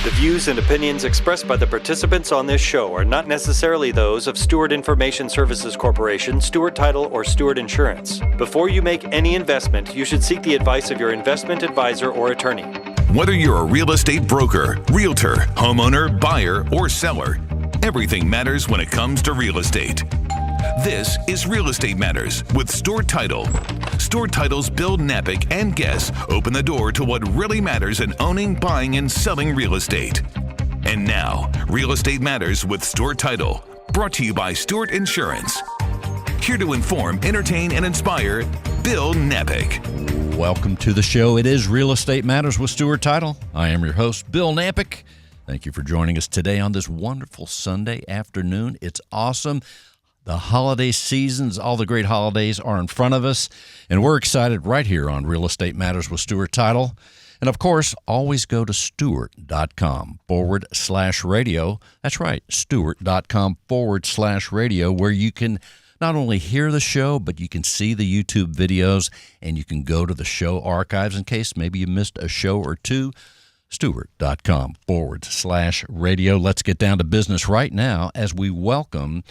The views and opinions expressed by the participants on this show are not necessarily those of Stewart Information Services Corporation, Stewart Title, or Stewart Insurance. Before you make any investment, you should seek the advice of your investment advisor or attorney. Whether you're a real estate broker, realtor, homeowner, buyer, or seller, everything matters when it comes to real estate. This is Real Estate Matters with Stewart Title. Stewart Title's Bill Knapik and guests open the door to what really matters in owning, buying, and selling real estate. And now, Real Estate Matters with Stewart Title, brought to you by Stewart Insurance. Here to inform, entertain, and inspire, Bill Knapik. Welcome to the show. It is Real Estate Matters with Stewart Title. I am your host, Bill Knapik. Thank you for joining us today on this wonderful Sunday afternoon. It's awesome. The holiday seasons, all the great holidays are in front of us, and we're excited right here on Real Estate Matters with Stewart Title. And of course, always go to stewart.com/radio. That's right, stewart.com/radio, where you can not only hear the show, but you can see the YouTube videos, and you can go to the show archives in case maybe you missed a show or two. Stewart.com/radio. Let's get down to business right now as we welcome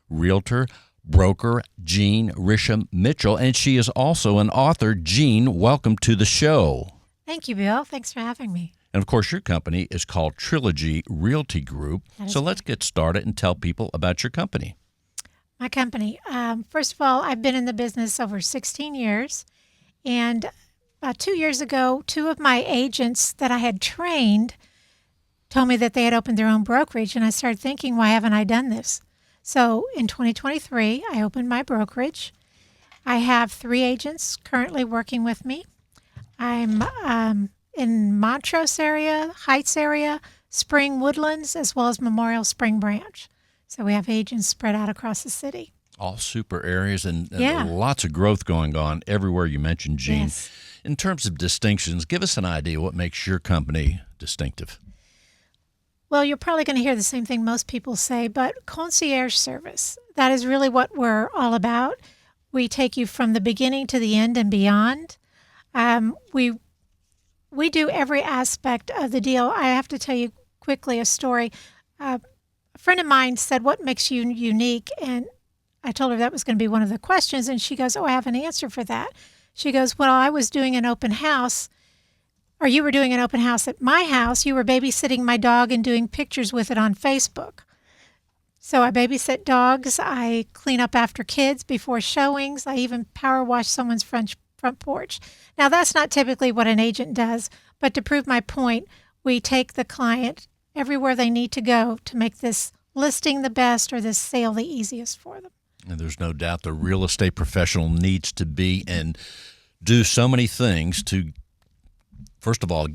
realtor, broker, Jean Risham Mitchell, and she is also an author. Jean, welcome to the show. Thank you, Bill. Thanks for having me. And of course, your company is called Trilogy Realty Group. So let's get started and tell people about your company. My company. First of all, I've been in the business over 16 years. And about 2 years ago, two of my agents that I had trained told me that they had opened their own brokerage. And I started thinking, why haven't I done this? So in 2023, I opened my brokerage. I have 3 agents currently working with me. I'm in Montrose area, Heights area, Spring Woodlands, as well as Memorial Spring Branch. So we have agents spread out across the city. All super areas and lots of growth going on everywhere you mentioned, Jean. Yes. In terms of distinctions, give us an idea what makes your company distinctive. Well, you're probably going to hear the same thing most people say, but concierge service, that is really what we're all about. We take you from the beginning to the end and beyond. We do every aspect of the deal. I have to tell you quickly a story. A friend of mine said, what makes you unique? And I told her that was going to be one of the questions, and she goes, I have an answer for that. She goes, well, I was doing an open house, or you were doing an open house at my house. You were babysitting my dog and doing pictures with it on Facebook. So I babysit dogs. I clean up after kids before showings. I even power wash someone's front porch. Now, that's not typically what an agent does, but to prove my point, we take the client everywhere they need to go to make this listing the best or this sale the easiest for them. And there's no doubt the real estate professional needs to be and do so many things to, first of all,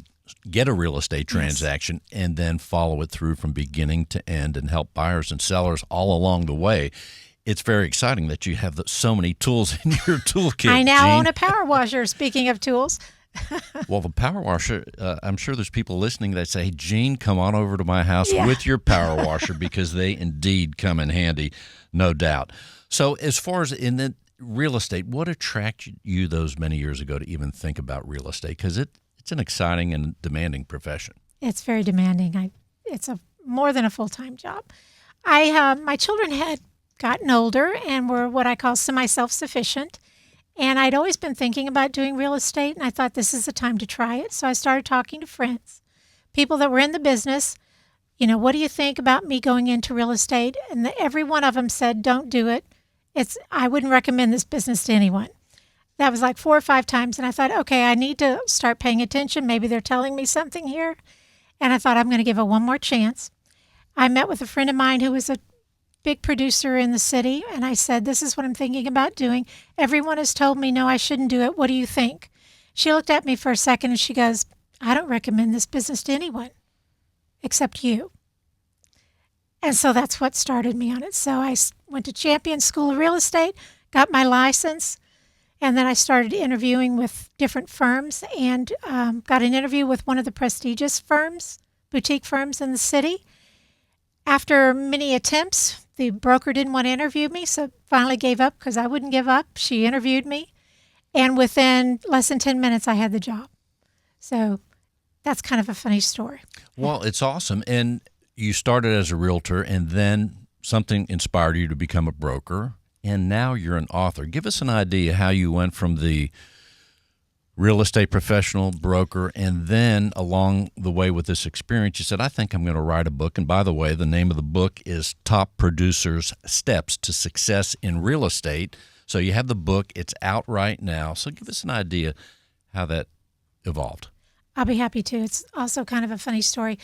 get a real estate transaction and then follow it through from beginning to end and help buyers and sellers all along the way. It's very exciting that you have so many tools in your toolkit. I now Jean. own a power washer, speaking of tools. Well, the power washer, I'm sure there's people listening that say, hey, Jean, come on over to my house with your power washer, because they indeed come in handy, no doubt. So as far as in the real estate, what attracted you those many years ago to even think about real estate? Because it's an exciting and demanding profession. It's very demanding. It's more than a full-time job. My children had gotten older and were what I call semi-self-sufficient. And I'd always been thinking about doing real estate, and I thought this is the time to try it. So I started talking to friends, people that were in the business. You know, what do you think about me going into real estate? And every one of them said, don't do it. I wouldn't recommend this business to anyone. That was like 4 or 5 times. And I thought, okay, I need to start paying attention. Maybe they're telling me something here. And I thought, I'm going to give it one more chance. I met with a friend of mine who was a big producer in the city. And I said, this is what I'm thinking about doing. Everyone has told me, no, I shouldn't do it. What do you think? She looked at me for a second and she goes, I don't recommend this business to anyone except you. And so that's what started me on it. So I went to Champion School of Real Estate, got my license, and then I started interviewing with different firms and got an interview with one of the prestigious firms, boutique firms in the city. After many attempts, the broker didn't want to interview me, so finally gave up because I wouldn't give up. She interviewed me, and within less than 10 minutes, I had the job. So that's kind of a funny story. Well, it's awesome. And you started as a realtor, and then something inspired you to become a broker, and now you're an author. Give us an idea how you went from the real estate professional, broker, and then along the way with this experience, you said, I think I'm going to write a book. And by the way, the name of the book is Top Producers' Steps to Success in Real Estate. So you have the book. It's out right now. So give us an idea how that evolved. I'll be happy to. It's also kind of a funny story.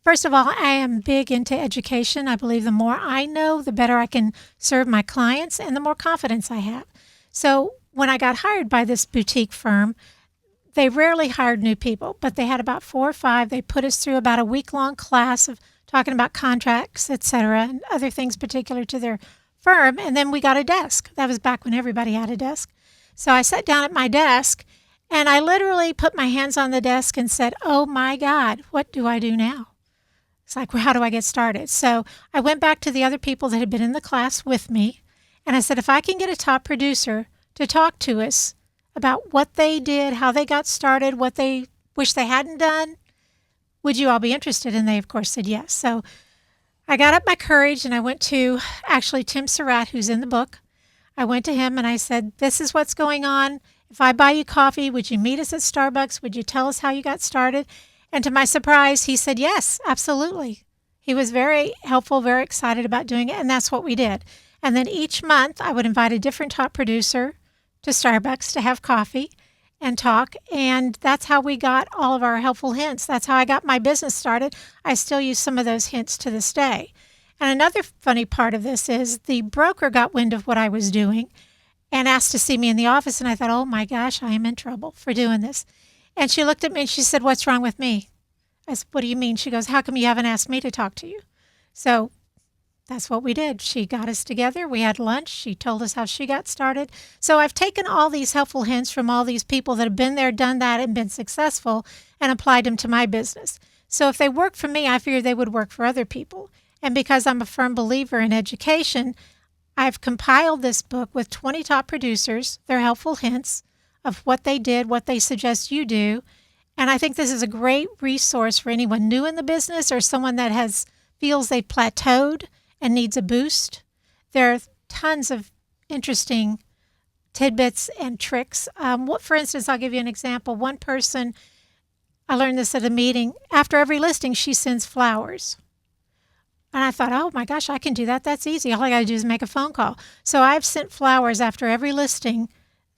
First of all, I am big into education. I believe the more I know, the better I can serve my clients and the more confidence I have. So when I got hired by this boutique firm, they rarely hired new people, but they had about 4 or 5. They put us through about a week-long class of talking about contracts, et cetera, and other things particular to their firm. And then we got a desk. That was back when everybody had a desk. So I sat down at my desk, and I literally put my hands on the desk and said, oh, my God, what do I do now? It's like, well, how do I get started? So I went back to the other people that had been in the class with me, and I said, if I can get a top producer to talk to us about what they did, how they got started, what they wish they hadn't done, would you all be interested? And they, of course, said yes. So I got up my courage and I went to actually Tim Surratt, who's in the book. I went to him and I said, this is what's going on. If I buy you coffee, would you meet us at Starbucks? Would you tell us how you got started? And to my surprise, he said, yes, absolutely. He was very helpful, very excited about doing it. And that's what we did. And then each month I would invite a different top producer to Starbucks to have coffee and talk. And that's how we got all of our helpful hints. That's how I got my business started. I still use some of those hints to this day. And another funny part of this is the broker got wind of what I was doing and asked to see me in the office. And I thought, oh my gosh, I am in trouble for doing this. And she looked at me and she said, what's wrong with me? I said, what do you mean? She goes, how come you haven't asked me to talk to you? So that's what we did. She got us together. We had lunch. She told us how she got started. So I've taken all these helpful hints from all these people that have been there, done that, and been successful and applied them to my business. So if they work for me, I figured they would work for other people. And because I'm a firm believer in education, I've compiled this book with 20 top producers, their helpful hints of what they did, what they suggest you do. And I think this is a great resource for anyone new in the business or someone that feels they've plateaued and needs a boost. There are tons of interesting tidbits and tricks. For instance, I'll give you an example. One person, I learned this at a meeting, after every listing, she sends flowers. And I thought, oh my gosh, I can do that. That's easy. All I got to do is make a phone call. So I've sent flowers after every listing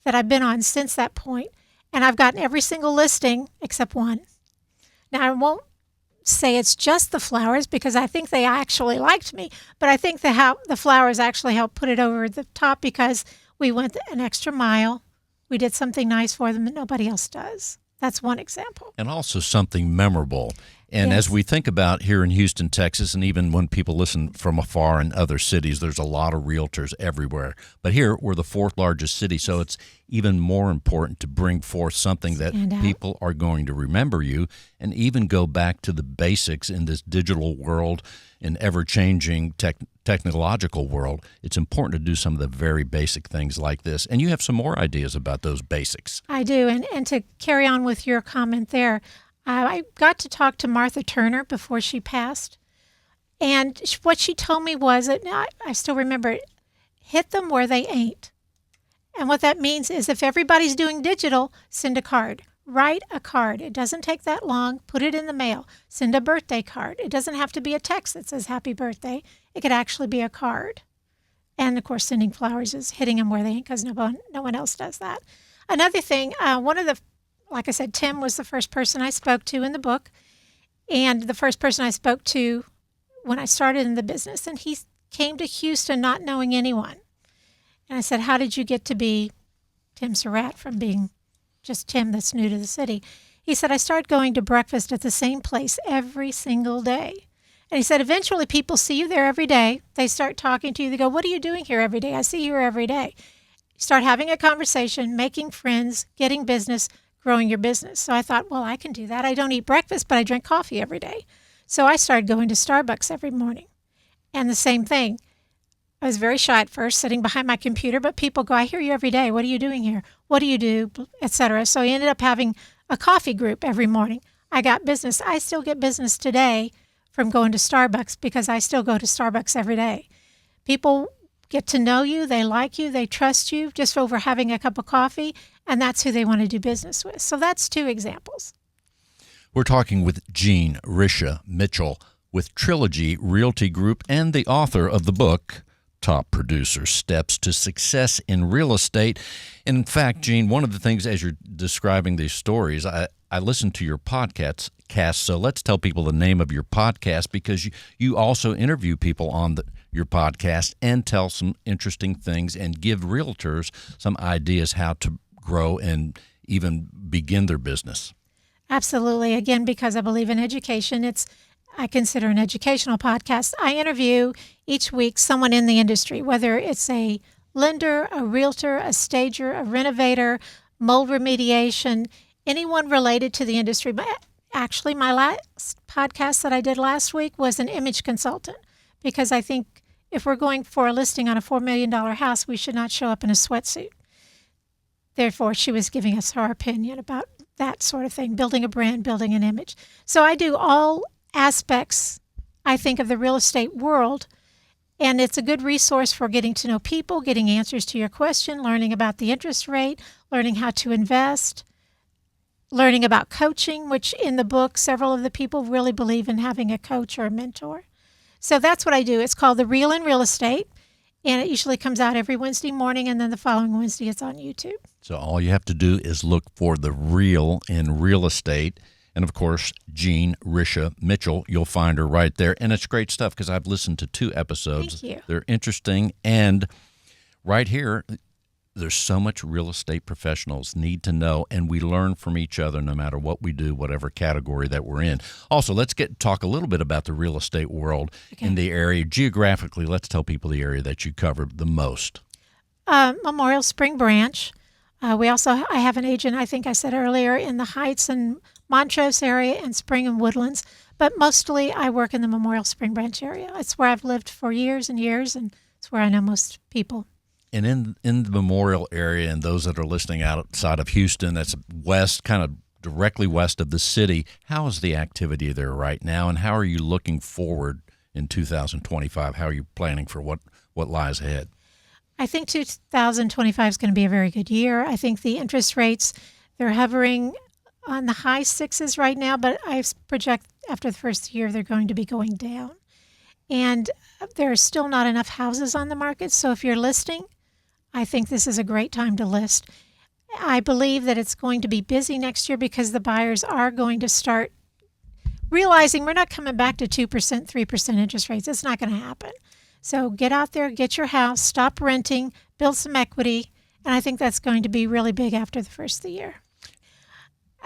that I've been on since that point. And I've gotten every single listing except one. Now, I won't say it's just the flowers because I think they actually liked me, but I think the flowers actually helped put it over the top because we went an extra mile. We did something nice for them that nobody else does. That's one example. And also something memorable. And Yes. as we think about here in Houston, Texas, and even when people listen from afar in other cities, there's a lot of realtors everywhere. But here, we're the 4th largest city, so it's even more important to bring forth something that Stand out. people are going to remember you and even go back to the basics in this digital world and ever-changing technological world. It's important to do some of the very basic things like this. And you have some more ideas about those basics. I do. And to carry on with your comment there, I got to talk to Martha Turner before she passed. And what she told me was, I still remember it, hit them where they ain't. And what that means is if everybody's doing digital, send a card. Write a card. It doesn't take that long. Put it in the mail. Send a birthday card. It doesn't have to be a text that says happy birthday. It could actually be a card. And, of course, sending flowers is hitting them where they ain't because no one else does that. Another thing, like I said, Tim was the first person I spoke to in the book and the first person I spoke to when I started in the business. And he came to Houston not knowing anyone. And I said, how did you get to be Tim Surratt from being just Tim that's new to the city? He said, I started going to breakfast at the same place every single day. And he said, eventually people see you there every day. They start talking to you. They go, what are you doing here every day? I see you here every day. You start having a conversation, making friends, getting business, growing your business. So I thought, well, I can do that. I don't eat breakfast, but I drink coffee every day. So I started going to Starbucks every morning. And the same thing. I was very shy at first, sitting behind my computer, but people go, I hear you every day. What are you doing here? What do you do? Etc. So I ended up having a coffee group every morning. I got business. I still get business today from going to Starbucks because I still go to Starbucks every day. People get to know you, they like you, they trust you just over having a cup of coffee, and that's who they want to do business with. So that's 2 examples. We're talking with Jean Risha Mitchell with Trilogy Realty Group and the author of the book, Top Producer Steps to Success in Real Estate. In fact, Jean, one of the things as you're describing these stories, I listened to your podcast, so let's tell people the name of your podcast because you also interview people on your podcast and tell some interesting things and give realtors some ideas how to grow and even begin their business. Absolutely. Again, because I believe in education, I consider an educational podcast. I interview each week someone in the industry, whether it's a lender, a realtor, a stager, a renovator, mold remediation, anyone related to the industry. But actually, my last podcast that I did last week was an image consultant, because I think if we're going for a listing on a $4 million house, we should not show up in a sweatsuit. Therefore, she was giving us her opinion about that sort of thing, building a brand, building an image. So I do all aspects, I think, of the real estate world, and it's a good resource for getting to know people, getting answers to your question, learning about the interest rate, learning how to invest, learning about coaching, which in the book, several of the people really believe in having a coach or a mentor. So that's what I do. It's called The Real in Real Estate, and it usually comes out every Wednesday morning, and then the following Wednesday it's on YouTube. So all you have to do is look for The Real in Real Estate. And, of course, Jean Risha Mitchell, you'll find her right there. And it's great stuff because I've listened to 2 episodes. Thank you. They're interesting. And right here, there's so much real estate professionals need to know, and we learn from each other no matter what we do, whatever category that we're in. Also, let's talk a little bit about the real estate world in the area. Geographically, let's tell people the area that you cover the most. Memorial Spring Branch. I have an agent, I think I said earlier, in the Heights and Montrose area and Spring and Woodlands, but mostly I work in the Memorial Spring Branch area. It's where I've lived for years and years, and it's where I know most people. And in the Memorial area, and those that are listening outside of Houston, that's west, kind of directly west of the city, how is the activity there right now, and how are you looking forward in 2025? How are you planning for what lies ahead? I think 2025 is going to be a very good year. I think the interest rates, they're hovering on the high 6s right now, but I project after the first year they're going to be going down. And there are still not enough houses on the market, so if you're listing, I think this is a great time to list. I believe that it's going to be busy next year because the buyers are going to start realizing we're not coming back to 2%, 3% interest rates. It's not going to happen. So get out there, get your house, stop renting, build some equity, and I think that's going to be really big after the first of the year.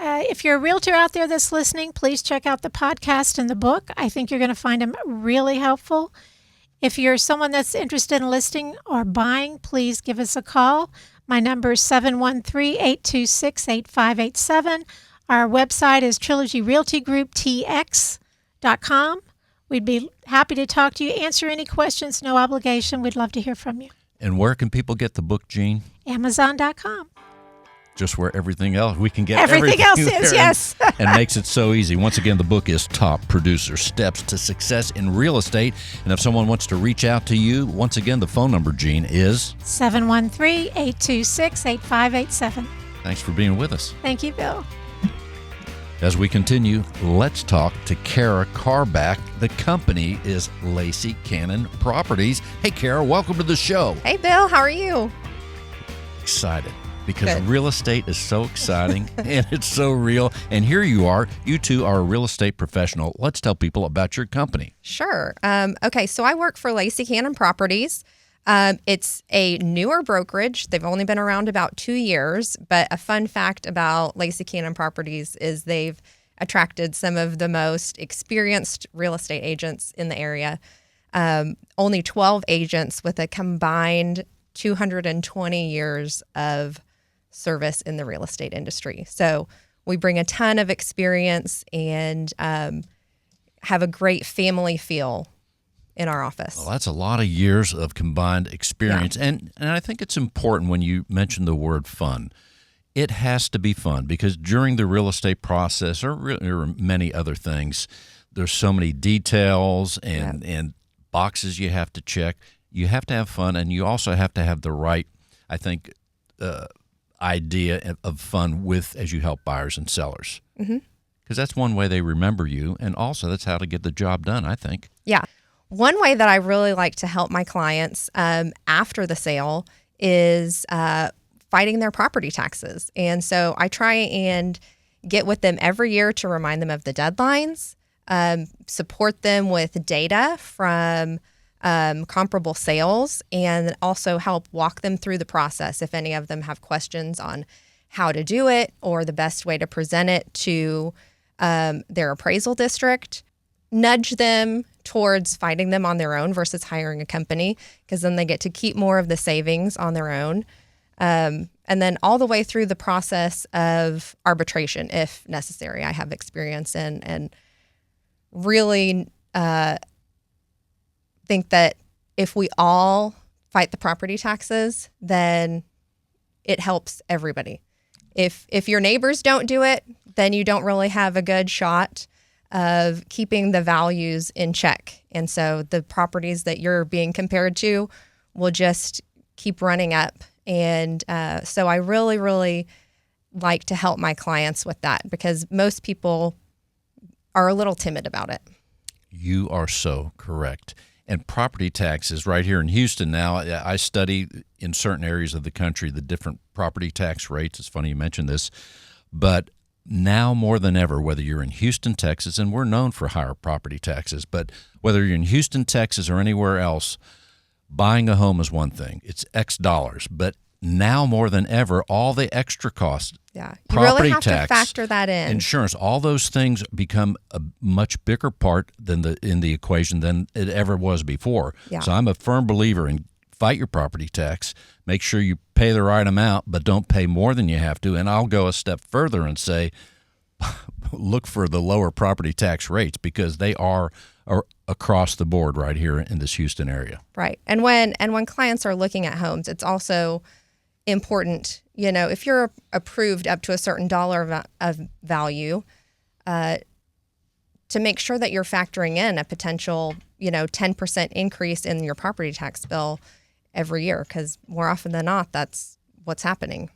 If you're a realtor out there that's listening, please check out the podcast and the book. I think you're going to find them really helpful. If you're someone that's interested in listing or buying, please give us a call. My number is 713-826-8587. Our website is trilogyrealtygrouptx.com. We'd be happy to talk to you, answer any questions, no obligation. We'd love to hear from you. And where can people get the book, Jean? Amazon.com. Just where everything else, we can get everything else there is, yes. And makes it so easy. Once again, the book is Top Producer Steps to Success in Real Estate. And if someone wants to reach out to you, once again, the phone number, Jean, is 713-826-8587. Thanks for being with us. Thank you, Bill. As we continue, let's talk to Kara Carback. The company is Lacey Cannon Properties. Hey, Kara, welcome to the show. Hey, Bill, how are you? Excited. Because Good. Real estate is so exciting and it's so real. And here you are. You two are a real estate professional. Let's tell people about your company. Sure. Okay, so I work for Lacey Cannon Properties. It's a newer brokerage. They've only been around about 2 years. But a fun fact about Lacey Cannon Properties is they've attracted some of the most experienced real estate agents in the area. Only 12 agents with a combined 220 years of service in the real estate industry. So we bring a ton of experience and have a great family feel in our office. Well, that's a lot of years of combined experience. Yeah. And I think it's important when you mention the word fun. it has to be fun because during the real estate process or many other things, there's so many details and boxes you have to check. You have to have fun, and you also have to have the right, I think, idea of fun with as you help buyers and sellers. Because that's one way they remember you, and also that's how to get the job done, I think. Yeah. One way that I really like to help my clients after the sale is fighting their property taxes. And so I try and get with them every year to remind them of the deadlines, support them with data from comparable sales, and also help walk them through the process if any of them have questions on how to do it or the best way to present it to their appraisal district. Nudge them towards fighting them on their own versus hiring a company, because then they get to keep more of the savings on their own. And then all the way through the process of arbitration, if necessary. I have experience in and really think that if we all fight the property taxes, then it helps everybody. If your neighbors don't do it, then you don't really have a good shot of keeping the values in check. And so the properties that you're being compared to will just keep running up. And so I really, really like to help my clients with that, because most people are a little timid about it. You are so correct. And property taxes right here in Houston now, I study in certain areas of the country the different property tax rates. It's funny you mentioned this, but now more than ever, whether you're in Houston, Texas, and we're known for higher property taxes, but whether you're in Houston, Texas, or anywhere else, buying a home is one thing. It's X dollars. But now more than ever, all the extra costs, you property really have tax, to factor that in. Insurance, all those things become a much bigger part in the equation than it ever was before. Yeah. So I'm a firm believer in fight your property tax, make sure you pay the right amount, but don't pay more than you have to. And I'll go a step further and say, look for the lower property tax rates, because they are across the board right here in this Houston area. Right. And when clients are looking at homes, it's also important, if you're approved up to a certain dollar of value, to make sure that you're factoring in a potential, 10% increase in your property tax bill every year, because more often than not, that's what's happening.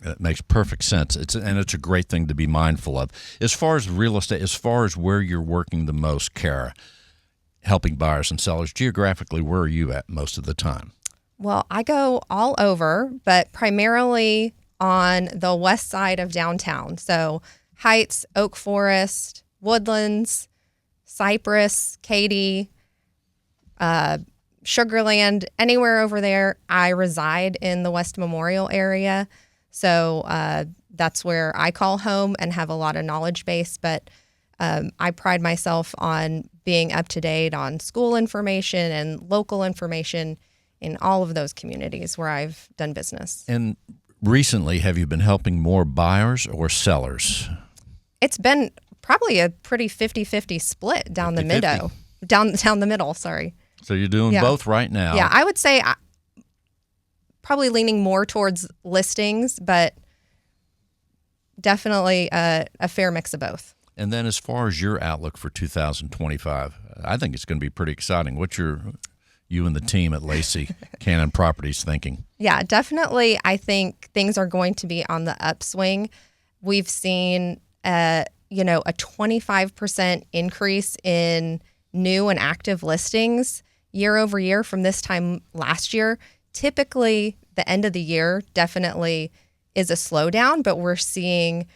It makes perfect sense. It's a great thing to be mindful of. As far as real estate, as far as where you're working the most, Kara, helping buyers and sellers, geographically, where are you at most of the time? Well, I go all over, but primarily on the west side of downtown. So Heights, Oak Forest, Woodlands, Cypress, Katy, Sugarland, anywhere over there. I reside in the West Memorial area. So that's where I call home and have a lot of knowledge base. But I pride myself on being up to date on school information and local information in all of those communities where I've done business. And recently, have you been helping more buyers or sellers? It's been probably a pretty 50-50 split down the middle. Down the middle, sorry. So you're doing both right now. Yeah, I would say probably leaning more towards listings, but definitely a fair mix of both. And then as far as your outlook for 2025, I think it's going to be pretty exciting. What's you and the team at Lacey Cannon Properties thinking? Yeah, definitely. I think things are going to be on the upswing. We've seen a 25% increase in new and active listings year over year from this time last year. Typically, the end of the year definitely is a slowdown, but we're seeing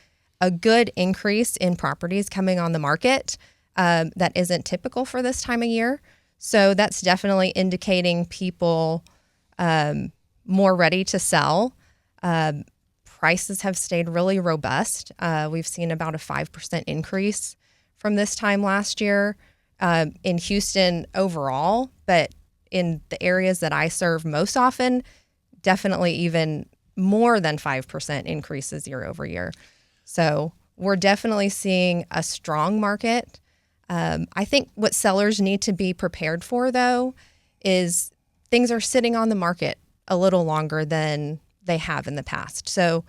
a good increase in properties coming on the market that isn't typical for this time of year. So that's definitely indicating people more ready to sell. Prices have stayed really robust. We've seen about a 5% increase from this time last year in Houston overall, but in the areas that I serve most often, definitely even more than 5% increases year over year. So we're definitely seeing a strong market. I think what sellers need to be prepared for, though, is things are sitting on the market a little longer than they have in the past. So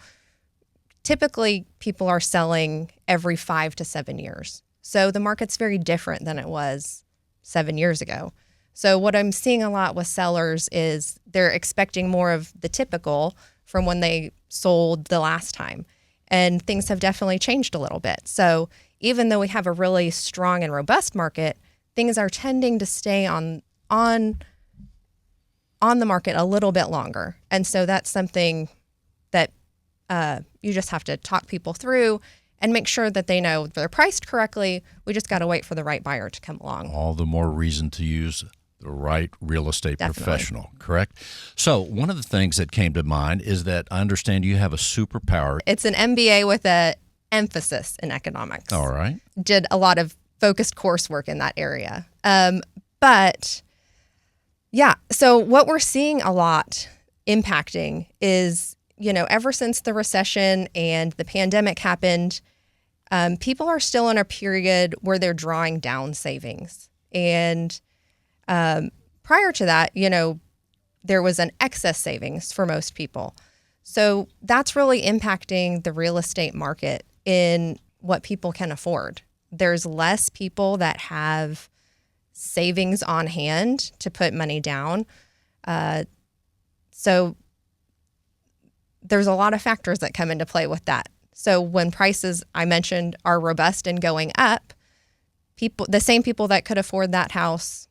typically people are selling every 5 to 7 years. So the market's very different than it was 7 years ago. So what I'm seeing a lot with sellers is they're expecting more of the typical from when they sold the last time. And things have definitely changed a little bit. So even though we have a really strong and robust market, things are tending to stay on the market a little bit longer. And so that's something that you just have to talk people through and make sure that they know they're priced correctly. We just got to wait for the right buyer to come along. All the more reason to use the right real estate Definitely. professional, correct? So one of the things that came to mind is that I understand you have a superpower. It's an MBA with an emphasis in economics. All right. Did a lot of focused coursework in that area. But yeah, so what we're seeing a lot impacting is, ever since the recession and the pandemic happened, people are still in a period where they're drawing down savings. And prior to that, there was an excess savings for most people. So that's really impacting the real estate market in what people can afford. There's less people that have savings on hand to put money down. So there's a lot of factors that come into play with that. So when prices, I mentioned, are robust and going up, the same people that could afford that house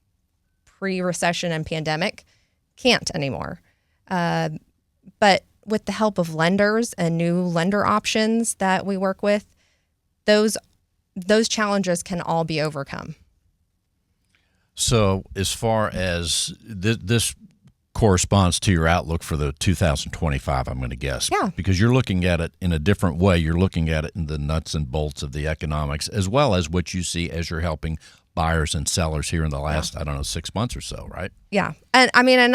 pre-recession and pandemic can't anymore. But with the help of lenders and new lender options that we work with, those challenges can all be overcome. So as far as this corresponds to your outlook for the 2025, I'm going to guess. Yeah. Because you're looking at it in a different way. You're looking at it in the nuts and bolts of the economics, as well as what you see as you're helping buyers and sellers here in the last, 6 months or so, right? Yeah. And I mean,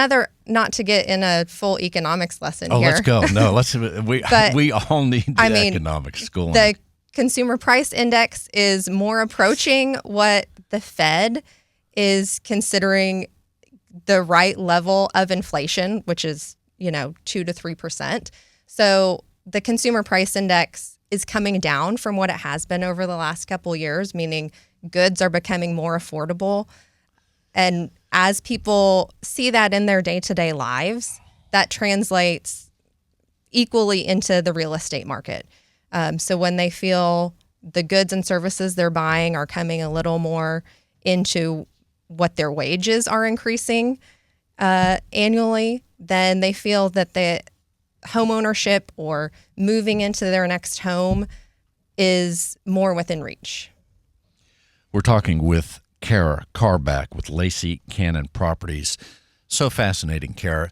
not to get in a full economics lesson here. Let's go. No, we all need economics schooling. The consumer price index is more approaching what the Fed is considering the right level of inflation, which is, 2 to 3%. So the consumer price index is coming down from what it has been over the last couple of years, meaning goods are becoming more affordable. And as people see that in their day-to-day lives, that translates equally into the real estate market. So when they feel the goods and services they're buying are coming a little more into what their wages are increasing annually, then they feel that the home ownership or moving into their next home is more within reach. We're talking with Kara Carback with Lacey Cannon Properties. So fascinating, Kara.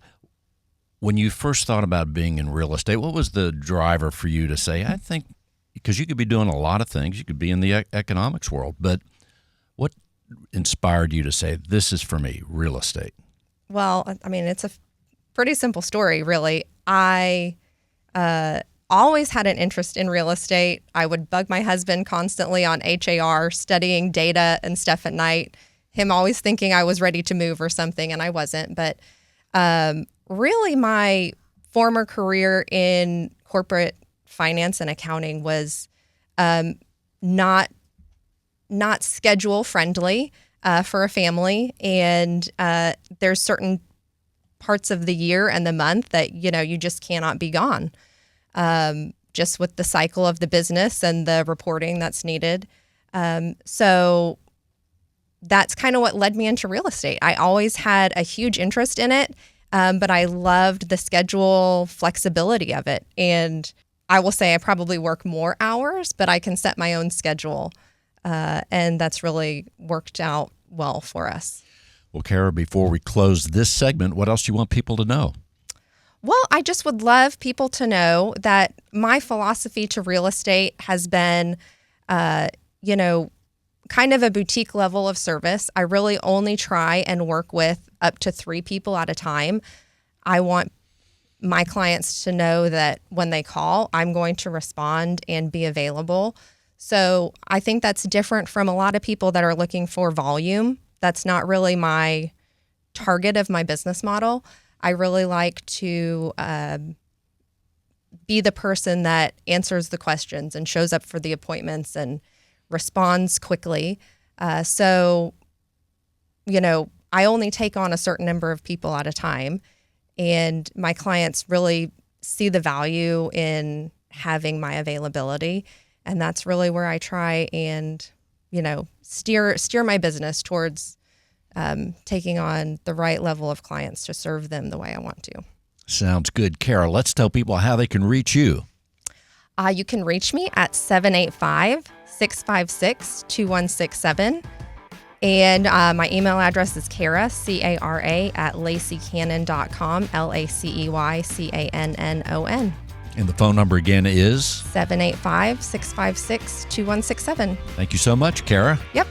When you first thought about being in real estate, what was the driver for you to say, I think, because you could be doing a lot of things, you could be in the economics world, but what inspired you to say, this is for me, real estate? Well, I mean, it's a pretty simple story, really. I always had an interest in real estate. I would bug my husband constantly on HAR, studying data and stuff at night, him always thinking I was ready to move or something, and I wasn't. But really, my former career in corporate finance and accounting was not schedule friendly for a family, and there's certain parts of the year and the month that you just cannot be gone, just with the cycle of the business and the reporting that's needed. So that's kind of what led me into real estate. I always had a huge interest in it, but I loved the schedule flexibility of it. And I will say I probably work more hours, but I can set my own schedule. And that's really worked out well for us. Well, Kara, before we close this segment, what else do you want people to know? Well, I just would love people to know that my philosophy to real estate has been, kind of a boutique level of service. I really only try and work with up to 3 people at a time. I want my clients to know that when they call, I'm going to respond and be available. So I think that's different from a lot of people that are looking for volume. That's not really my target of my business model. I really like to be the person that answers the questions and shows up for the appointments and responds quickly. So, I only take on a certain number of people at a time, and my clients really see the value in having my availability. And that's really where I try and, steer my business towards taking on the right level of clients to serve them the way I want to. Sounds good. Kara, let's tell people how they can reach you. You can reach me at 785-656-2167. And my email address is Kara, Cara, at laceycannon.com, LACEYCANNON. And the phone number again is? 785-656-2167. Thank you so much, Kara. Yep.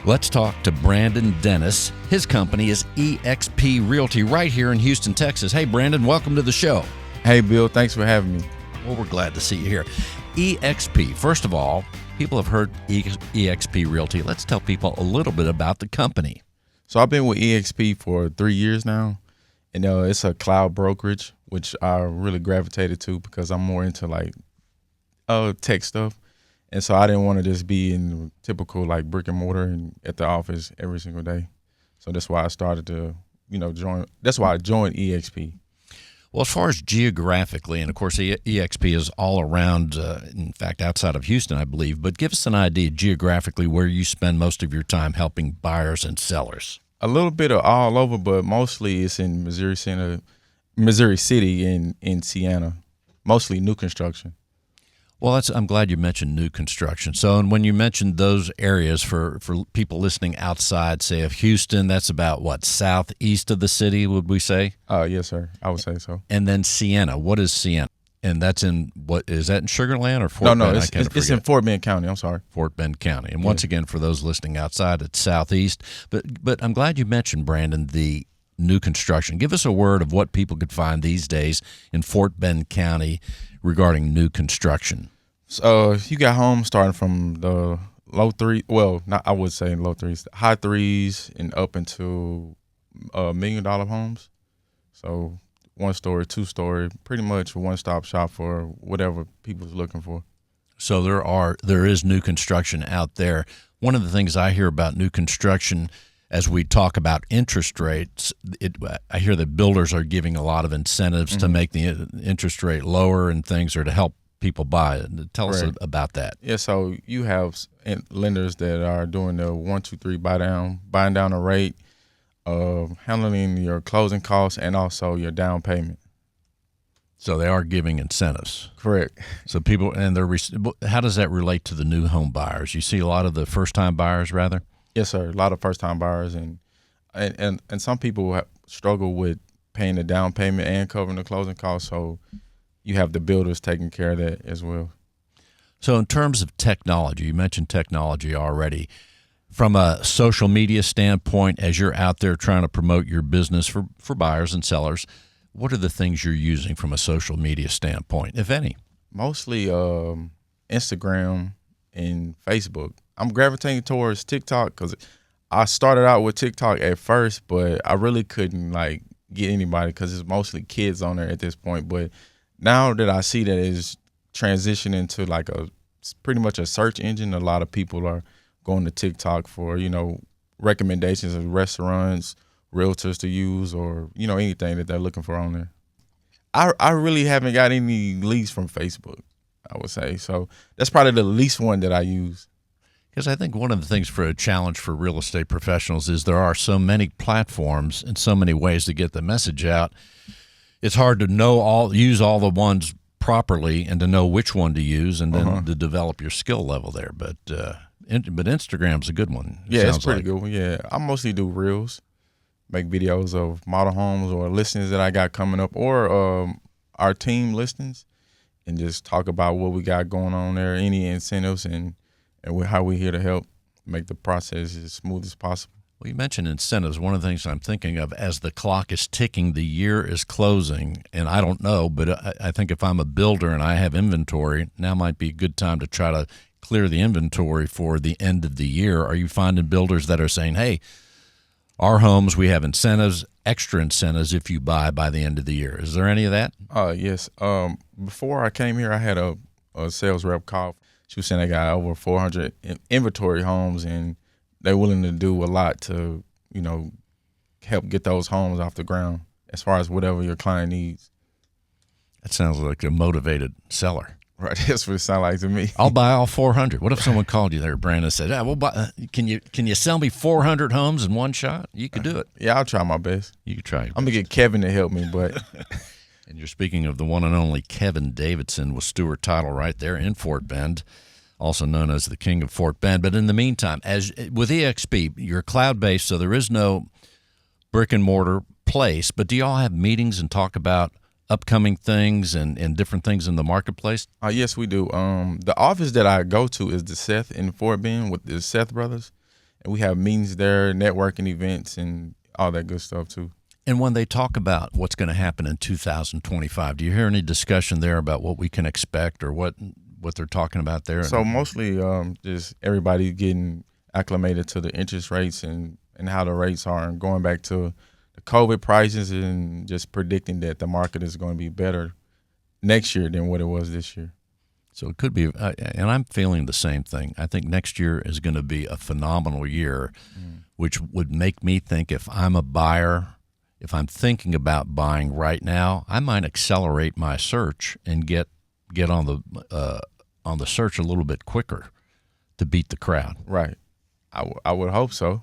Let's talk to Brandon Dennis. His company is EXP Realty right here in Houston, Texas. Hey, Brandon, welcome to the show. Hey, Bill, thanks for having me. Well, we're glad to see you here. EXP, first of all, people have heard EXP Realty. Let's tell people a little bit about the company. So I've been with EXP for 3 years now, and it's a cloud brokerage, which I really gravitated to because I'm more into tech stuff. And so I didn't want to just be in typical brick and mortar and at the office every single day. So that's why I started to, join. That's why I joined EXP. Well, as far as geographically, and of course, EXP is all around, in fact, outside of Houston, I believe. But give us an idea geographically where you spend most of your time helping buyers and sellers. A little bit of all over, but mostly it's in Missouri City, in Siena, mostly new construction. Well, I'm glad you mentioned new construction. So, and when you mentioned those areas for people listening outside, say, of Houston, that's about what, southeast of the city, would we say? Yes, sir. I would say so. And then Siena. What is Siena? And that's in, what, is that in Sugar Land or Fort Bend? No, it's in Fort Bend County. I'm sorry. Fort Bend County. And once again, for those listening outside, it's southeast. But I'm glad you mentioned, Brandon, the new construction. Give us a word of what people could find these days in Fort Bend County regarding new construction. So you got homes starting from the low three. Well, I would say low threes, high threes, and up into $1 million homes. So 1 story, 2 story, pretty much a one-stop shop for whatever people's looking for. So there is new construction out there. One of the things I hear about new construction, as we talk about interest rates, I hear that builders are giving a lot of incentives to make the interest rate lower and things, or to help people buy it. Tell us about that. Yeah, so you have lenders that are doing the 1, 2, 3 buying down the rate, handling your closing costs, and also your down payment. So they are giving incentives. Correct. So people, and how does that relate to the new home buyers? You see a lot of the first-time buyers, rather? Yes, sir. A lot of first-time buyers, and some people struggle with paying the down payment and covering the closing costs. So you have the builders taking care of that as well. So in terms of technology, you mentioned technology already. From a social media standpoint, as you're out there trying to promote your business for buyers and sellers, what are the things you're using from a social media standpoint, if any? Mostly Instagram and Facebook. I'm gravitating towards TikTok because I started out with TikTok at first, but I really couldn't get anybody because it's mostly kids on there at this point. But now that I see that it's transitioning to pretty much a search engine, a lot of people are going to TikTok for, recommendations of restaurants, realtors to use, or, anything that they're looking for on there. I really haven't got any leads from Facebook, I would say. So that's probably the least one that I use. Because I think one of the things for a challenge for real estate professionals is there are so many platforms and so many ways to get the message out. It's hard to use all the ones properly and to know which one to use and then to develop your skill level there. But Instagram's a good one. Yeah, it's pretty good one. Yeah, I mostly do reels, make videos of model homes or listings that I got coming up, or our team listings, and just talk about what we got going on there, any incentives, and how we're here to help make the process as smooth as possible. Well, you mentioned incentives. One of the things I'm thinking of as the clock is ticking, the year is closing, and I don't know, but I think if I'm a builder and I have inventory, now might be a good time to try to clear the inventory for the end of the year. Are you finding builders that are saying, hey, Our homes, we have incentives, extra incentives if you buy by the end of the year. Is there any of that? Yes. Before I came here, I had a sales rep call. She was saying they got over 400 inventory homes, and they're willing to do a lot to, help get those homes off the ground as far as whatever your client needs. That sounds like a motivated seller. Right, that's what it sounds like to me. I'll buy all 400. What if someone called you there, Brandon, and said, we'll buy, can you sell me 400 homes in one shot? You could do it. Yeah, I'll try my best. You could try. I'm going to get Kevin to help me, but. And you're speaking of the one and only Kevin Davidson with Stewart Title right there in Fort Bend, also known as the King of Fort Bend. But in the meantime, as with EXP, you're cloud-based, so there is no brick-and-mortar place. But do you all have meetings and talk about upcoming things and different things in the marketplace? Yes, we do. The office that I go to is the Seth in Fort Bend with the Seth brothers, and we have meetings there, networking events, and all that good stuff too. And when they talk about what's going to happen in 2025, do you hear any discussion there about what we can expect or what they're talking about there? So mostly just everybody getting acclimated to the interest rates and how the rates are, and going back to the COVID prices, and just predicting that the market is going to be better next year than what it was this year. So it could be, and I'm feeling the same thing. I think next year is going to be a phenomenal year, which would make me think if I'm a buyer, if I'm thinking about buying right now, I might accelerate my search and get on the search a little bit quicker to beat the crowd. Right. I would hope so.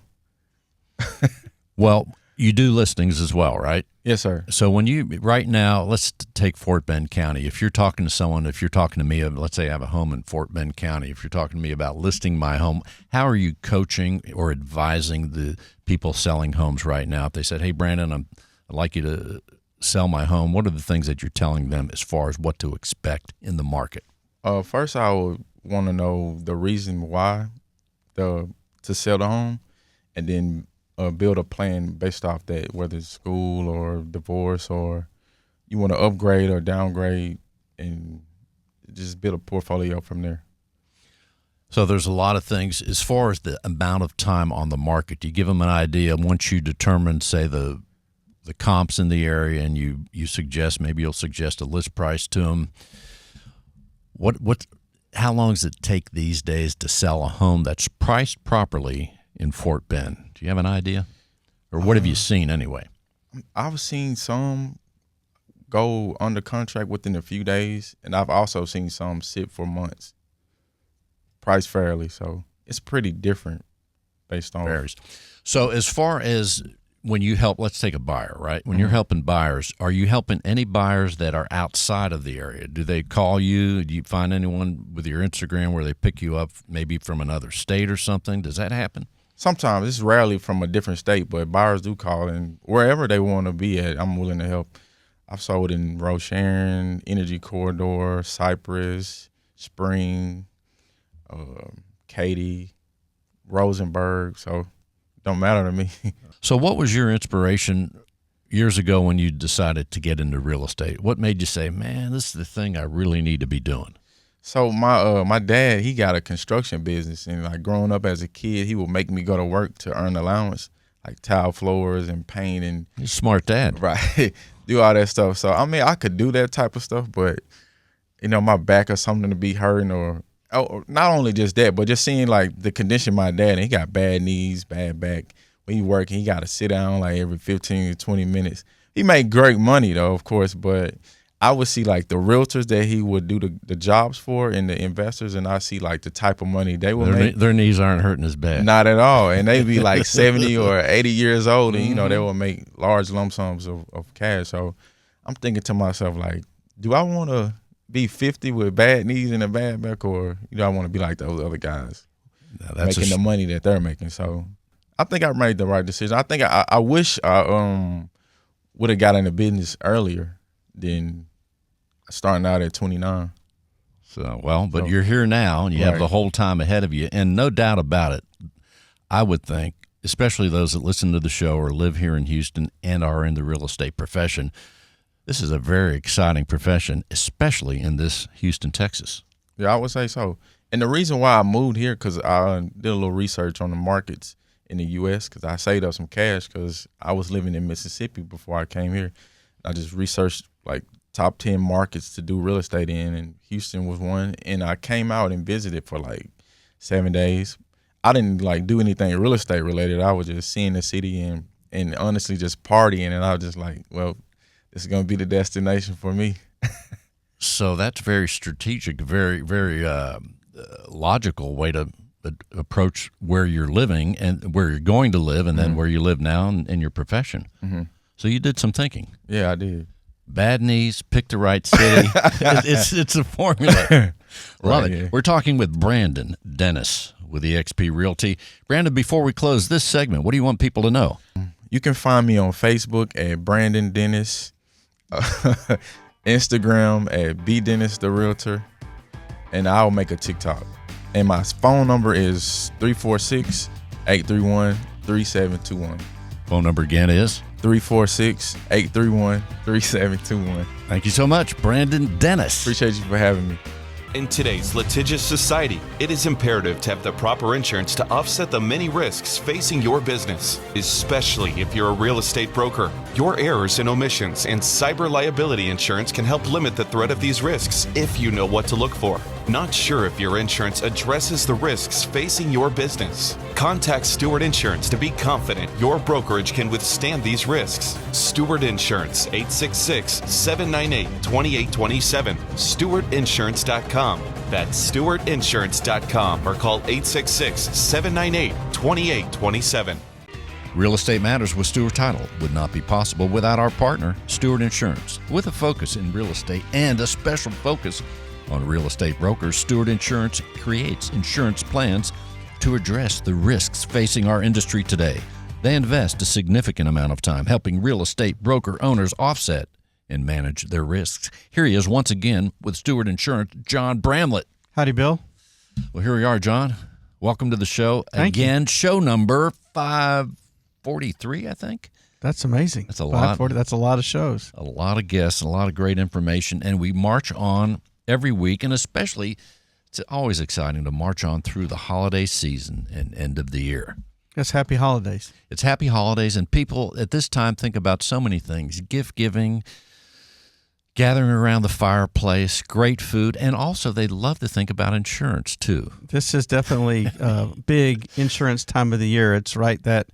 Well, you do listings as well, right? Yes, sir. So when right now, let's take Fort Bend County. If you're talking to someone, if you're talking to me, let's say I have a home in Fort Bend County, if you're talking to me about listing my home, how are you coaching or advising the people selling homes right now? If they said, hey, Brandon, I'd like you to sell my home, what are the things that you're telling them as far as what to expect in the market? First, I would want to know the reason why to sell the home, and then build a plan based off that, whether it's school or divorce, or you want to upgrade or downgrade, and just build a portfolio from there. So there's a lot of things as far as the amount of time on the market. You give them an idea once you determine, say, the comps in the area, and you suggest, maybe you'll suggest a list price to them. How long does it take these days to sell a home that's priced properly in Fort Bend? Do you have an idea? Or what have you seen anyway? I've seen some go under contract within a few days, and I've also seen some sit for months, priced fairly. So it's pretty different based on. Varies. So as far as when you help, let's take a buyer, right? When you're helping buyers, are you helping any buyers that are outside of the area? Do they call you? Do you find anyone with your Instagram where they pick you up maybe from another state or something? Does that happen? Sometimes. It's rarely from a different state, but buyers do call, and wherever they want to be at, I'm willing to help. I've sold in Rocharon, Energy Corridor, Cypress, Spring, Katy, Rosenberg, so it don't matter to me. So what was your inspiration years ago when you decided to get into real estate? What made you say, man, this is the thing I really need to be doing? So my dad, he got a construction business, and like growing up as a kid, he would make me go to work to earn allowance, like tile floors and paint and You're a smart dad. right, do all that stuff. So I mean, I could do that type of stuff, but my back or something to be hurting, or not only just that, but just seeing like the condition of my dad, and he got bad knees, bad back. When he working, he got to sit down like every 15 to 20 minutes. He made great money though, of course, but I would see like the realtors that he would do the jobs for and the investors, and I see like the type of money they would make. Their knees aren't hurting as bad. Not at all. And they'd be like 70 or 80 years old, and they would make large lump sums of cash. So I'm thinking to myself, like, do I want to be 50 with bad knees and a bad back, or I want to be like those other guys making the money that they're making? So I think I made the right decision. I think I wish I would have got into business earlier than starting out at 29. But you're here now, and you have the whole time ahead of you, and no doubt about it, I would think, especially those that listen to the show or live here in Houston and are in the real estate profession, this is a very exciting profession, especially in this Houston, Texas. Yeah, I would say so. And the reason why I moved here, because I did a little research on the markets in the U.S. because I saved up some cash because I was living in Mississippi before I came here. I just researched like top 10 markets to do real estate in, and Houston was one. And I came out and visited for like 7 days. I didn't like do anything real estate related. I was just seeing the city and honestly just partying. And I was just like, well, this is going to be the destination for me. So that's very strategic, very, very logical way to approach where you're living and where you're going to live, and then where you live now and your profession. So you did some thinking. Yeah, I did. Bad knees, pick the right city. It's a formula. Love it. Yeah. We're talking with Brandon Dennis with eXp Realty. Brandon, before we close this segment, what do you want people to know? You can find me on Facebook at Brandon Dennis, Instagram at bdennis the realtor, and I'll make a TikTok. And my phone number is 346-831-3721. Phone number again is 346-831-3721. Thank you so much, Brandon Dennis. Appreciate you for having me. In today's litigious society, it is imperative to have the proper insurance to offset the many risks facing your business, especially if you're a real estate broker. Your errors and omissions and cyber liability insurance can help limit the threat of these risks if you know what to look for. Not sure if your insurance addresses the risks facing your business? Contact Stewart Insurance to be confident your brokerage can withstand these risks. Stewart Insurance, 866-798-2827. StewartInsurance.com. That's StewartInsurance.com or call 866-798-2827. Real Estate Matters with Stewart Title would not be possible without our partner, Stewart Insurance. With a focus in real estate and a special focus on real estate brokers, Stewart Insurance creates insurance plans to address the risks facing our industry today. They invest a significant amount of time helping real estate broker owners offset and manage their risks. Here he is once again with Stewart Insurance, John Bramlett. Howdy, Bill. Well, here we are, John. Welcome to the show. Thank you. Again, show number 543, I think. That's amazing. That's a lot. That's a lot of shows. A lot of guests, a lot of great information, and we march on every week, and especially it's always exciting to march on through the holiday season and end of the year. Yes, happy holidays. It's happy holidays, and people at this time think about so many things: gift giving, gathering around the fireplace, great food, and also they love to think about insurance too. This is definitely a big insurance time of the year. It's right that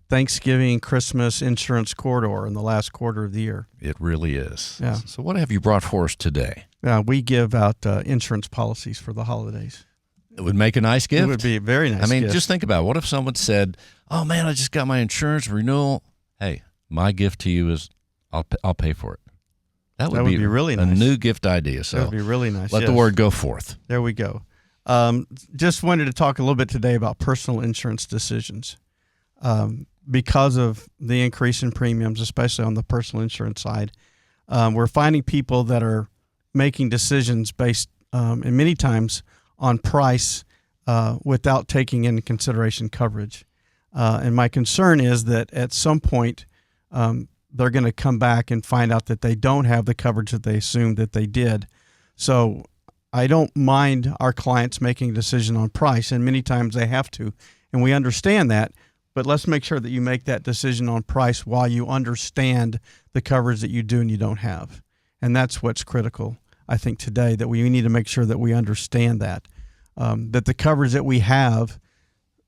Thanksgiving, Christmas insurance corridor in the last quarter of the year. It really is. Yeah. So what have you brought for us today? We give out insurance policies for the holidays. It would make a nice gift. It would be a very nice I mean, gift. just think about it. What if someone said, "Oh man, I just got my insurance renewal. Hey, my gift to you is I'll pay for it." That would be really nice. A new gift idea. So that would be really nice. Let the word go forth. There we go. Just wanted to talk a little bit today about personal insurance decisions. Because of the increase in premiums, especially on the personal insurance side, we're finding people that are making decisions based, and many times, on price without taking into consideration coverage. And my concern is that at some point, they're going to come back and find out that they don't have the coverage that they assumed that they did. So I don't mind our clients making a decision on price, and many times they have to, and we understand that. But let's make sure that you make that decision on price while you understand the coverage that you do and you don't have. And that's what's critical, I think, today, that we need to make sure that we understand that the coverage that we have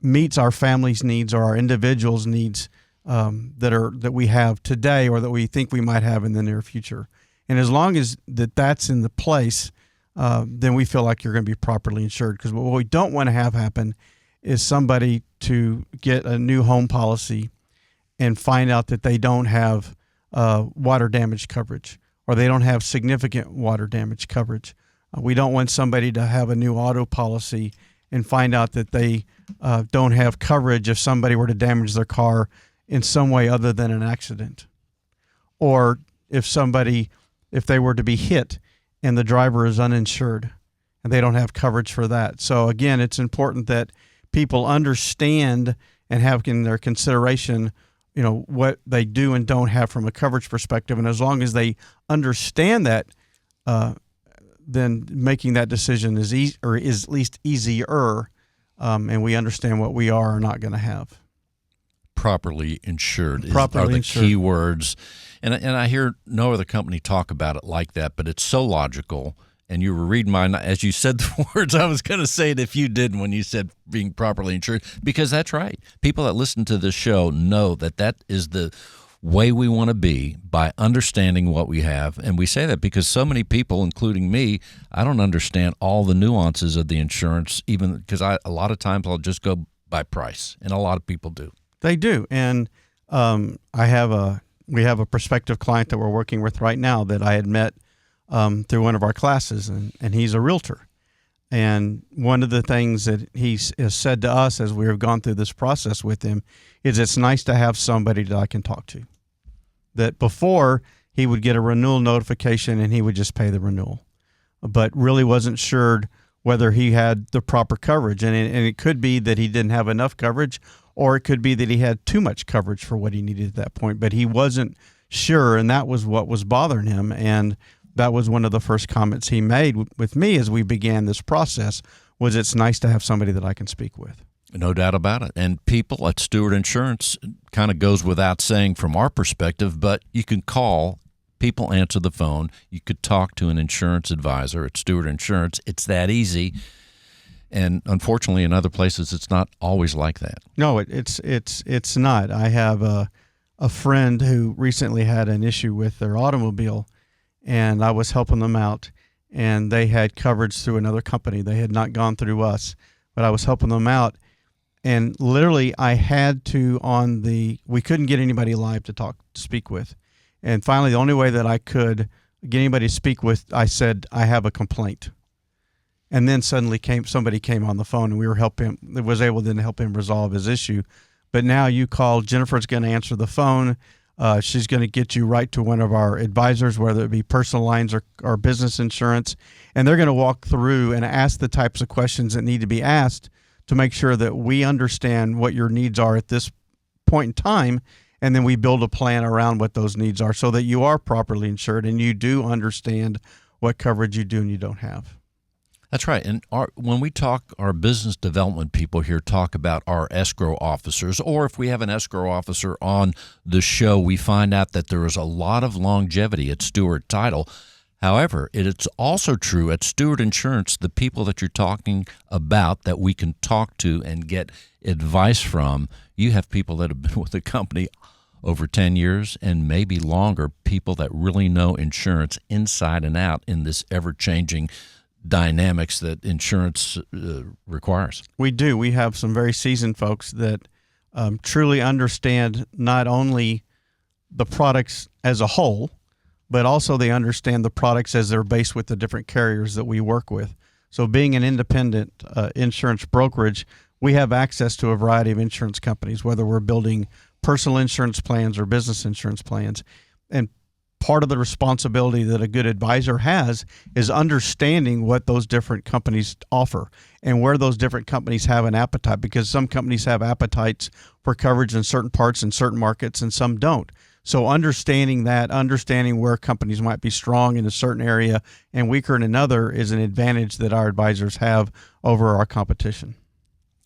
meets our family's needs or our individuals' needs that we have today or that we think we might have in the near future. And as long as that's in the place, then we feel like you're going to be properly insured. Because what we don't want to have happen is somebody to get a new home policy and find out that they don't have water damage coverage or they don't have significant water damage coverage. We don't want somebody to have a new auto policy and find out that they don't have coverage if somebody were to damage their car in some way other than an accident. Or if they were to be hit and the driver is uninsured and they don't have coverage for that. So again, it's important that people understand and have in their consideration, what they do and don't have from a coverage perspective. And as long as they understand that, then making that decision is easy, or is at least easier. And we understand what we are or not going to have. properly insured Properly are the insured. key words. And I hear no other company talk about it like that, but it's so logical. And you were reading mine as you said the words. I was going to say it if you didn't when you said being properly insured, because that's right. People that listen to this show know that that is the way we want to be, by understanding what we have. And we say that because so many people, including me, I don't understand all the nuances of the insurance, even because a lot of times I'll just go by price, and a lot of people do. They do. And we have a prospective client that we're working with right now that I had met through one of our classes, and he's a realtor. And one of the things that he has said to us as we have gone through this process with him is it's nice to have somebody that I can talk to. That before, he would get a renewal notification and he would just pay the renewal, but really wasn't sure whether he had the proper coverage. And it could be that he didn't have enough coverage, or it could be that he had too much coverage for what he needed at that point, but he wasn't sure, and that was what was bothering him. And that was one of the first comments he made with me as we began this process, was it's nice to have somebody that I can speak with. No doubt about it. And people at Stewart Insurance, kind of goes without saying from our perspective, but you can call, people answer the phone. You could talk to an insurance advisor at Stewart Insurance. It's that easy. And unfortunately, in other places, it's not always like that. No, it's not. I have a friend who recently had an issue with their automobile, and I was helping them out, and they had coverage through another company. They had not gone through us, but I was helping them out. And literally, I had to we couldn't get anybody live to speak with. And finally, the only way that I could get anybody to speak with, I said, I have a complaint. And then suddenly somebody came on the phone, and was able then to help him resolve his issue. But now you call, Jennifer's going to answer the phone. She's going to get you right to one of our advisors, whether it be personal lines or business insurance. And they're going to walk through and ask the types of questions that need to be asked to make sure that we understand what your needs are at this point in time. And then we build a plan around what those needs are so that you are properly insured and you do understand what coverage you do and you don't have. That's right. And when we talk, our business development people here talk about our escrow officers, or if we have an escrow officer on the show, we find out that there is a lot of longevity at Stewart Title. However, it's also true at Stewart Insurance, the people that you're talking about that we can talk to and get advice from, you have people that have been with the company over 10 years and maybe longer, people that really know insurance inside and out in this ever-changing dynamics that insurance requires. We do. We have some very seasoned folks that truly understand not only the products as a whole, but also they understand the products as they're based with the different carriers that we work with. So being an independent insurance brokerage, we have access to a variety of insurance companies, whether we're building personal insurance plans or business insurance plans. And part of the responsibility that a good advisor has is understanding what those different companies offer and where those different companies have an appetite, because some companies have appetites for coverage in certain parts in certain markets and some don't. So understanding where companies might be strong in a certain area and weaker in another is an advantage that our advisors have over our competition.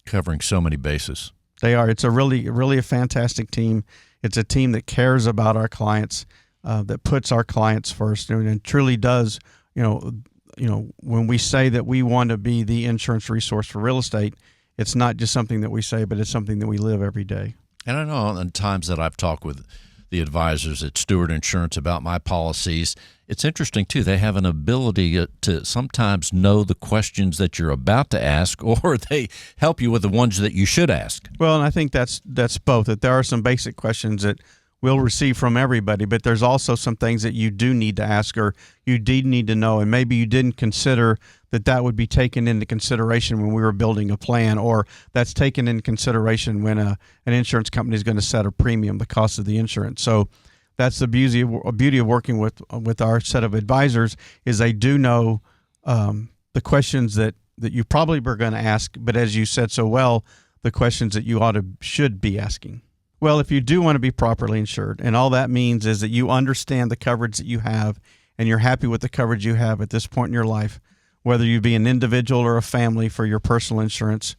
Covering so many bases. They are. It's a really a fantastic team. It's a team that cares about our clients, that puts our clients first, and truly does. When we say that we want to be the insurance resource for real estate, it's not just something that we say, but it's something that we live every day. And I know in times that I've talked with the advisors at Stewart Insurance about my policies, it's interesting too. They have an ability to sometimes know the questions that you're about to ask, or they help you with the ones that you should ask. Well, and I think that's both. That there are some basic questions that we'll receive from everybody, but there's also some things that you do need to ask, or you did need to know, and maybe you didn't consider that would be taken into consideration when we were building a plan, or that's taken into consideration when an insurance company is going to set a premium, the cost of the insurance. So that's the beauty of working with our set of advisors, is they do know the questions that you probably were going to ask, but as you said so well, the questions that you should be asking. Well, if you do want to be properly insured, and all that means is that you understand the coverage that you have and you're happy with the coverage you have at this point in your life, whether you be an individual or a family for your personal insurance,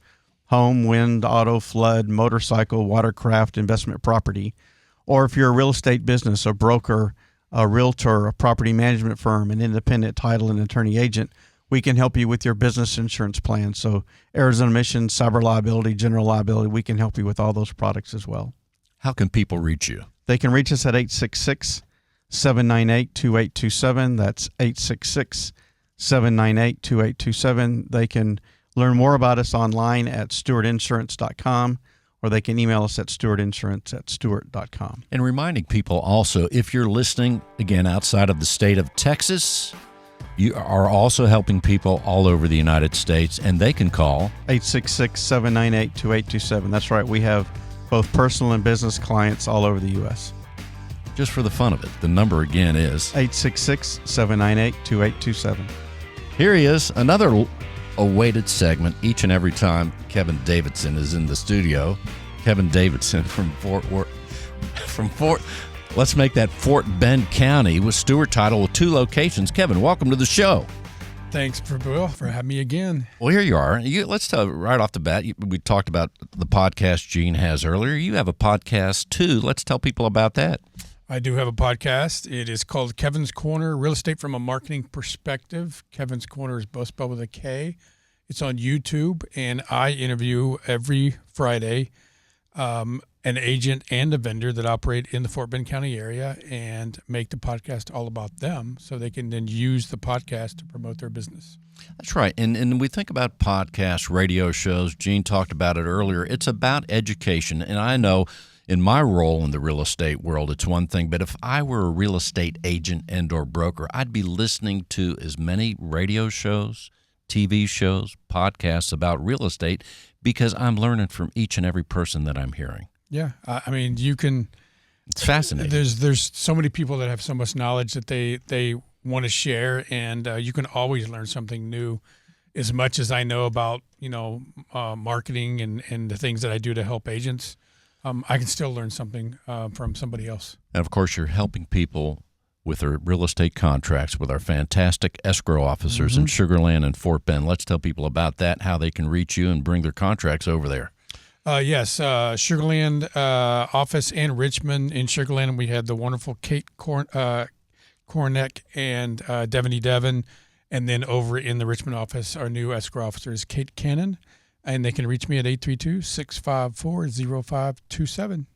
home, wind, auto, flood, motorcycle, watercraft, investment property. Or if you're a real estate business, a broker, a realtor, a property management firm, an independent title and attorney agent, we can help you with your business insurance plan. So Arizona Emissions, cyber liability, general liability, we can help you with all those products as well. How can people reach you? They can reach us at 866-798-2827. That's 866-798-2827. They can learn more about us online at stewartinsurance.com, or they can email us at stewartinsurance@stewart.com. And reminding people also, if you're listening, again, outside of the state of Texas, you are also helping people all over the United States, and they can call 866-798-2827. That's right. We have both personal and business clients all over the U.S. just for the fun of it. The number again is 866-798-2827. Here he is, another awaited segment each and every time Kevin Davidson is in the studio. Kevin Davidson from let's make that Fort Bend County with Stewart Title with 2 locations. Kevin, welcome to the show. Thanks, Bill, for having me again. Well, here you are. Let's tell right off the bat, we talked about the podcast Gene has earlier. You have a podcast too. Let's tell people about that. I do have a podcast. It is called Kevin's Corner, Real Estate from a Marketing Perspective. Kevin's Corner is both spelled with a K. It's on YouTube, and I interview every Friday an agent and a vendor that operate in the Fort Bend County area and make the podcast all about them so they can then use the podcast to promote their business. That's right. And we think about podcasts, radio shows. Gene talked about it earlier. It's about education. And I know in my role in the real estate world, it's one thing. But if I were a real estate agent and or broker, I'd be listening to as many radio shows, TV shows, podcasts about real estate because I'm learning from each and every person that I'm hearing. Yeah. I mean, you can... It's fascinating. There's so many people that have so much knowledge that they want to share, and you can always learn something new. As much as I know about marketing and the things that I do to help agents, I can still learn something from somebody else. And of course, you're helping people with their real estate contracts with our fantastic escrow officers in Sugar Land and Fort Bend. Let's tell people about that, how they can reach you and bring their contracts over there. Yes, Sugar Land office and Richmond. In Sugar Land, we had the wonderful Kate Kornick and Devin Devon. And then over in the Richmond office, our new escrow officer is Kate Cannon. And they can reach me at 832-654-0527.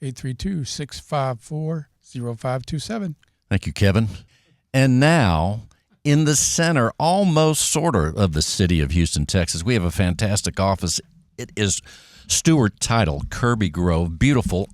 832-654-0527. Thank you, Kevin. And now, in the center, almost sort of the city of Houston, Texas, we have a fantastic office. It is Stewart Title, Kirby Grove, beautiful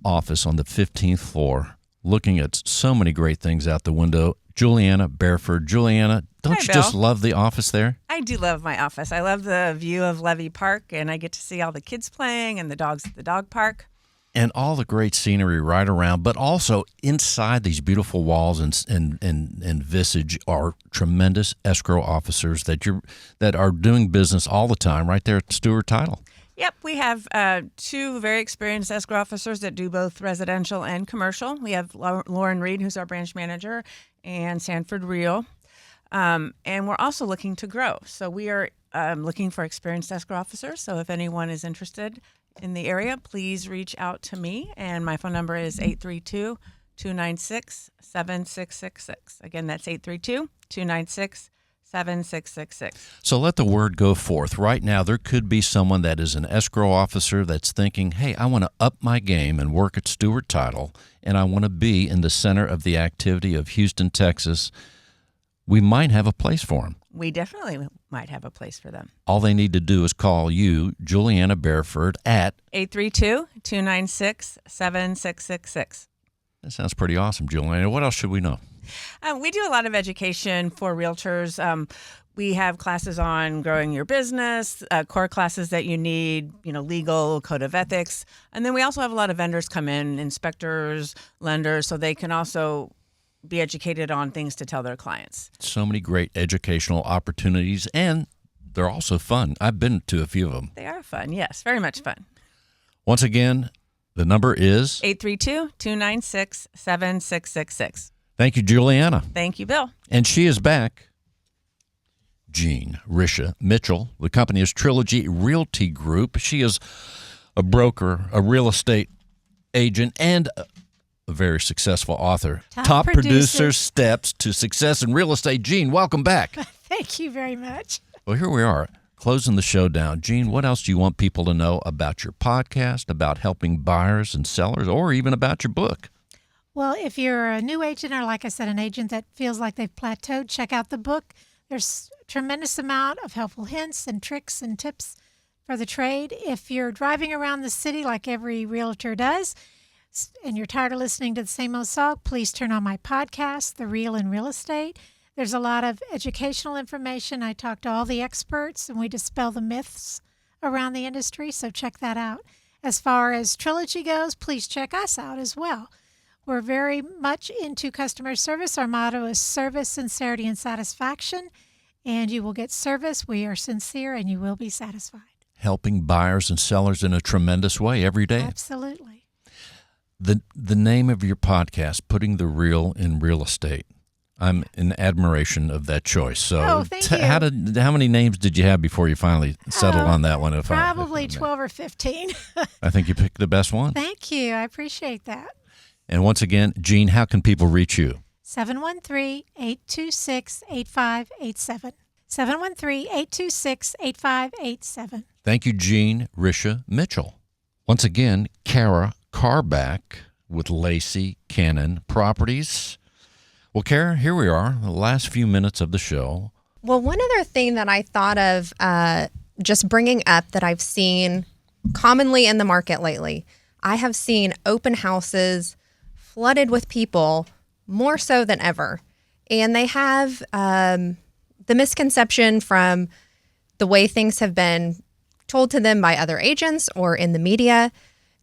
office on the 15th floor, looking at so many great things out the window. Juliana Bareford. Juliana, don't you just love the office there? I do love my office. I love the view of Levy Park, and I get to see all the kids playing and the dogs at the dog park. And all the great scenery right around, but also inside these beautiful walls and visage are tremendous escrow officers that are doing business all the time right there at Stewart Title. Yep, we have 2 very experienced escrow officers that do both residential and commercial. We have Lauren Reed, who's our branch manager, and Sanford Reel. And we're also looking to grow. So we are looking for experienced escrow officers. So if anyone is interested in the area, please reach out to me. And my phone number is 832-296-7666. Again, that's 832-296-7666. So let the word go forth. Right now, there could be someone that is an escrow officer that's thinking, hey, I want to up my game and work at Stewart Title, and I want to be in the center of the activity of Houston, Texas. We might have a place for them. We definitely might have a place for them. All they need to do is call you, Juliana Bareford, at 832-296-7666. That sounds pretty awesome, Juliana. What else should we know? We do a lot of education for realtors. We have classes on growing your business, core classes that you need, legal, code of ethics. And then we also have a lot of vendors come in, inspectors, lenders, so they can also be educated on things to tell their clients. So many great educational opportunities, and they're also fun. I've been to a few of them. They are fun, yes, very much fun. Once again, the number is 832-296-7666. Thank you, Juliana. Thank you, Bill. And she is back. Jean Risha Mitchell. The company is Trilogy Realty Group. She is a broker, a real estate agent, and a very successful author. Top producer Steps to Success in Real Estate. Jean, welcome back. Thank you very much. Well, here we are, closing the show down. Jean, what else do you want people to know about your podcast, about helping buyers and sellers, or even about your book? Well, if you're a new agent or, like I said, an agent that feels like they've plateaued, check out the book. There's a tremendous amount of helpful hints and tricks and tips for the trade. If you're driving around the city like every realtor does, and you're tired of listening to the same old song, please turn on my podcast, The Real in Real Estate. There's a lot of educational information. I talk to all the experts, and we dispel the myths around the industry, so check that out. As far as Trilogy goes, please check us out as well. We're very much into customer service. Our motto is service, sincerity, and satisfaction. And you will get service. We are sincere, and you will be satisfied. Helping buyers and sellers in a tremendous way every day. Absolutely. The name of your podcast, Putting the Real in Real Estate. I'm in admiration of that choice. So thank you. How many names did you have before you finally settled on that one? Probably 12 or 15. I think you picked the best one. Thank you. I appreciate that. And once again, Jean, how can people reach you? 713-826-8587. 713-826-8587. Thank you, Jean Risha Mitchell. Once again, Kara Carback with Lacey Cannon Properties. Well, Kara, here we are, the last few minutes of the show. Well, one other thing that I thought of just bringing up that I've seen commonly in the market lately, I have seen open houses flooded with people more so than ever. And they have the misconception from the way things have been told to them by other agents or in the media,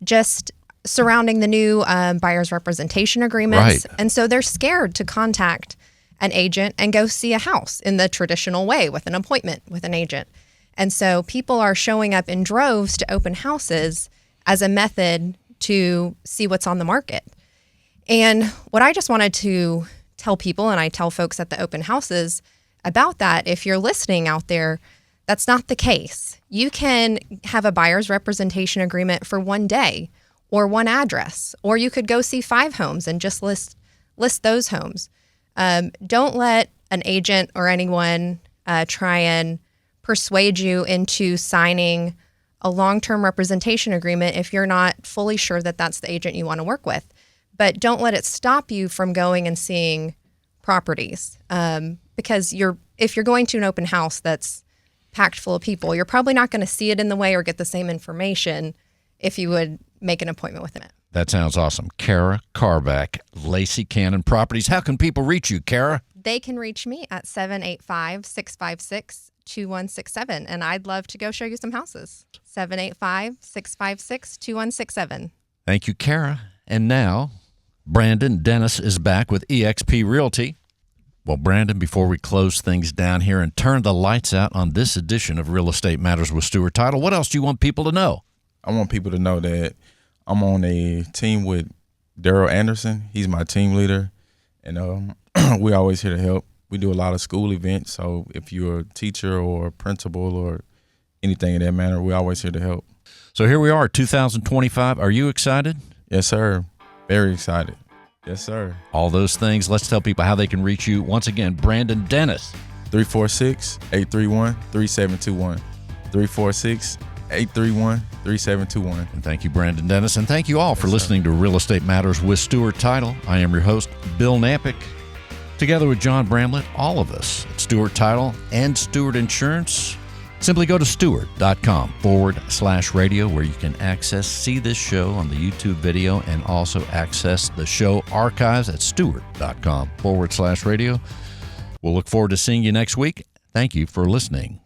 just surrounding the new buyer's representation agreements. Right. And so they're scared to contact an agent and go see a house in the traditional way with an appointment with an agent. And so people are showing up in droves to open houses as a method to see what's on the market. And what I just wanted to tell people, and I tell folks at the open houses about that, if you're listening out there, that's not the case. You can have a buyer's representation agreement for one day or one address, or you could go see 5 homes and just list those homes. Don't let an agent or anyone try and persuade you into signing a long-term representation agreement if you're not fully sure that that's the agent you want to work with. But don't let it stop you from going and seeing properties, because if you're going to an open house that's packed full of people, you're probably not going to see it in the way or get the same information if you would make an appointment with it. That sounds awesome. Kara Carback, Lacey Cannon Properties. How can people reach you, Kara? They can reach me at 785-656-2167, and I'd love to go show you some houses. 785-656-2167. Thank you, Kara. And now, Brandon Dennis is back with eXp Realty. Well, Brandon, before we close things down here and turn the lights out on this edition of Real Estate Matters with Stewart Title, what else do you want people to know? I want people to know that I'm on a team with Daryl Anderson. He's my team leader, and we're always here to help. We do a lot of school events, so if you're a teacher or a principal or anything in that manner, we're always here to help. So here we are, 2025. Are you excited? Yes, sir. Very excited. Yes, sir. All those things. Let's tell people how they can reach you. Once again, Brandon Dennis. 346-831-3721. 346-831-3721. And thank you, Brandon Dennis. And thank you all for listening to Real Estate Matters with Stewart Title. I am your host, Bill Knapik. Together with John Bramlett, all of us at Stewart Title and Stewart Insurance. Simply go to stewart.com/radio where you can see this show on the YouTube video and also access the show archives at stewart.com/radio. We'll look forward to seeing you next week. Thank you for listening.